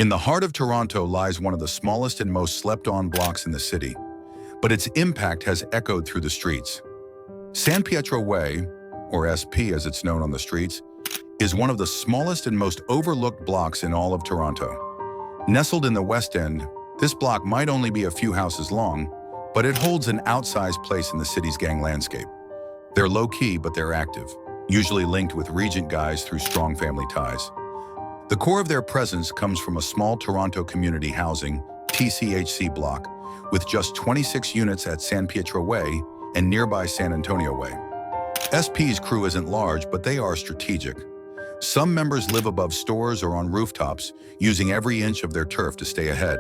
In the heart of Toronto lies one of the smallest and most slept-on blocks in the city, but its impact has echoed through the streets. San Pietro Way, or SP as it's known on the streets, is one of the smallest and most overlooked blocks in all of Toronto. Nestled in the West End, this block might only be a few houses long, but it holds an outsized place in the city's gang landscape. They're low-key, but they're active, usually linked with Regent guys through strong family ties. The core of their presence comes from a small Toronto community housing, TCHC block, with just 26 units at San Pietro Way and nearby San Antonio Way. SP's crew isn't large, but they are strategic. Some members live above stores or on rooftops, using every inch of their turf to stay ahead.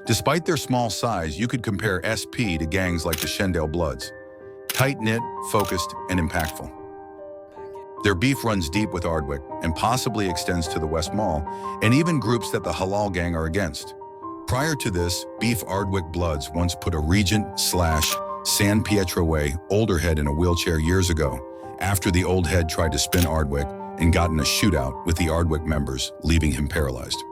Despite their small size, you could compare SP to gangs like the Shendale Bloods. Tight-knit, focused, and impactful. Their beef runs deep with Ardwick and possibly extends to the West Mall, and even groups that the Halal gang are against. Prior to this, Beef Ardwick Bloods once put a Regent/San Pietro Way older head in a wheelchair years ago, after the old head tried to spin Ardwick and got in a shootout with the Ardwick members, leaving him paralyzed.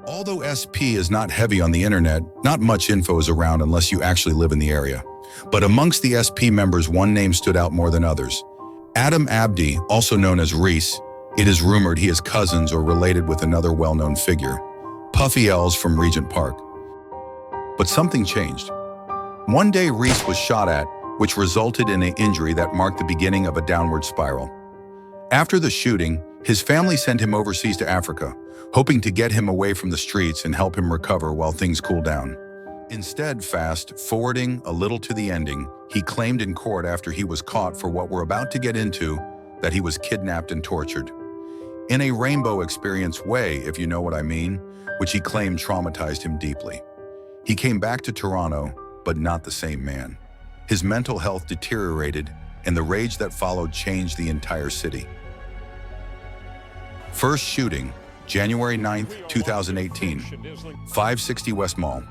Although SP is not heavy on the internet, not much info is around unless you actually live in the area. But amongst the SP members, one name stood out more than others. Adam Abdi, also known as Reese. It is rumored he is cousins or related with another well-known figure, Puffy Els from Regent Park. But something changed. One day Reese was shot at, which resulted in an injury that marked the beginning of a downward spiral. After the shooting, his family sent him overseas to Africa, hoping to get him away from the streets and help him recover while things cool down. Instead, fast forwarding a little to the ending, he claimed in court after he was caught for what we're about to get into that he was kidnapped and tortured. In a rainbow experience way, if you know what I mean, which he claimed traumatized him deeply. He came back to Toronto, but not the same man. His mental health deteriorated, and the rage that followed changed the entire city. First shooting, January 9th, 2018, 560 West Mall.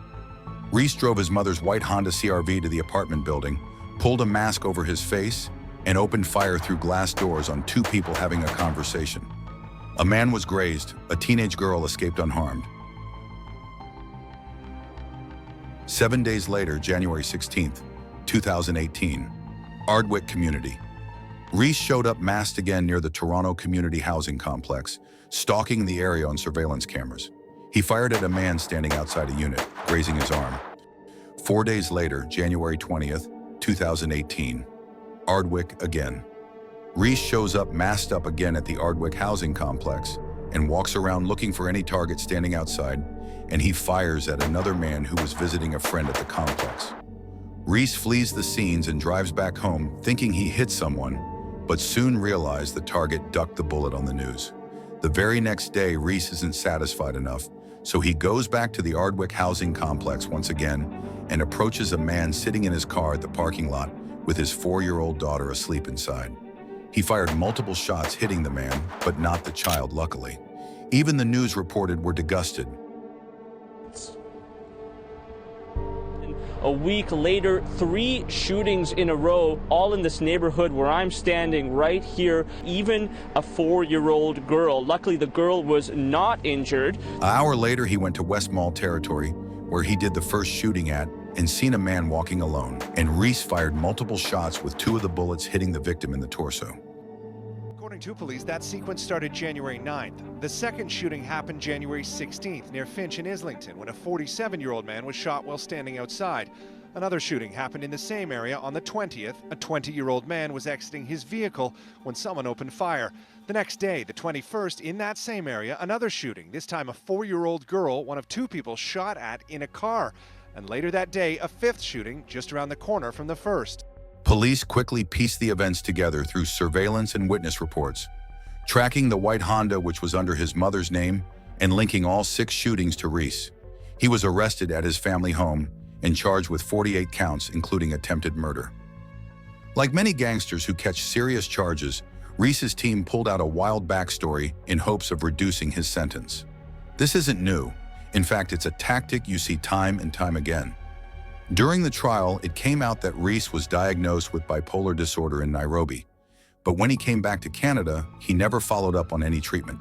Reese drove his mother's white Honda CR-V to the apartment building, pulled a mask over his face, and opened fire through glass doors on two people having a conversation. A man was grazed, a teenage girl escaped unharmed. 7 days later, January 16th, 2018, Ardwick Community. Reese showed up masked again near the Toronto Community Housing Complex, stalking the area on surveillance cameras. He fired at a man standing outside a unit, grazing his arm. 4 days later, January 20th, 2018, Ardwick again. Reese shows up masked up again at the Ardwick Housing Complex and walks around looking for any target standing outside, and he fires at another man who was visiting a friend at the complex. Reese flees the scenes and drives back home thinking he hit someone, but soon realized the target ducked the bullet on the news. The very next day, Reese isn't satisfied enough, so he goes back to the Ardwick Housing Complex once again and approaches a man sitting in his car at the parking lot with his 4-year-old daughter asleep inside. He fired multiple shots hitting the man, but not the child, luckily. Even the news reported were disgusted. A week later, 3 shootings in a row, all in this neighborhood where I'm standing right here, even a 4-year-old girl. Luckily, the girl was not injured. An hour later, he went to West Mall territory, where he did the first shooting at and seen a man walking alone, and Reese fired multiple shots with 2 of the bullets hitting the victim in the torso. According to police, that sequence started January 9th. The second shooting happened January 16th near Finch in Islington when a 47-year-old man was shot while standing outside. Another shooting happened in the same area on the 20th. A 20-year-old man was exiting his vehicle when someone opened fire. The next day, the 21st, in that same area, another shooting. This time a 4-year-old girl, one of 2 people shot at in a car. And later that day, a 5th shooting just around the corner from the first. Police quickly pieced the events together through surveillance and witness reports, tracking the white Honda which was under his mother's name and linking all 6 shootings to Reese. He was arrested at his family home and charged with 48 counts, including attempted murder. Like many gangsters who catch serious charges, Reese's team pulled out a wild backstory in hopes of reducing his sentence. This isn't new. In fact, it's a tactic you see time and time again. During the trial, it came out that Reese was diagnosed with bipolar disorder in Nairobi, but when he came back to Canada, he never followed up on any treatment.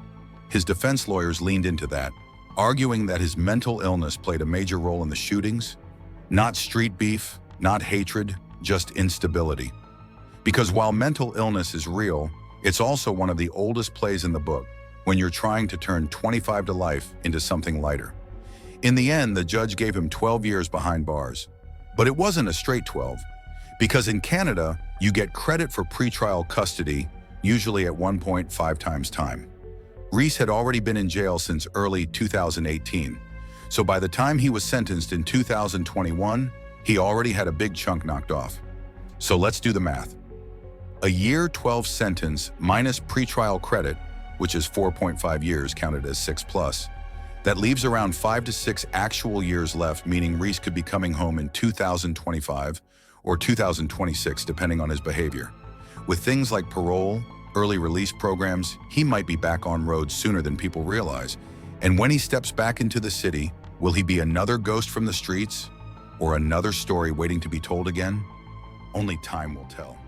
His defense lawyers leaned into that, arguing that his mental illness played a major role in the shootings. Not street beef, not hatred, just instability. Because while mental illness is real, it's also one of the oldest plays in the book when you're trying to turn 25 to life into something lighter. In the end, the judge gave him 12 years behind bars. But it wasn't a straight 12, because in Canada, you get credit for pretrial custody, usually at 1.5 times time. Reese had already been in jail since early 2018, so by the time he was sentenced in 2021, he already had a big chunk knocked off. So let's do the math. A year 12 sentence minus pretrial credit, which is 4.5 years counted as 6+, that leaves around 5 to 6 actual years left, meaning Reese could be coming home in 2025 or 2026, depending on his behavior. With things like parole, early release programs, he might be back on road sooner than people realize. And when he steps back into the city, will he be another ghost from the streets or another story waiting to be told again? Only time will tell.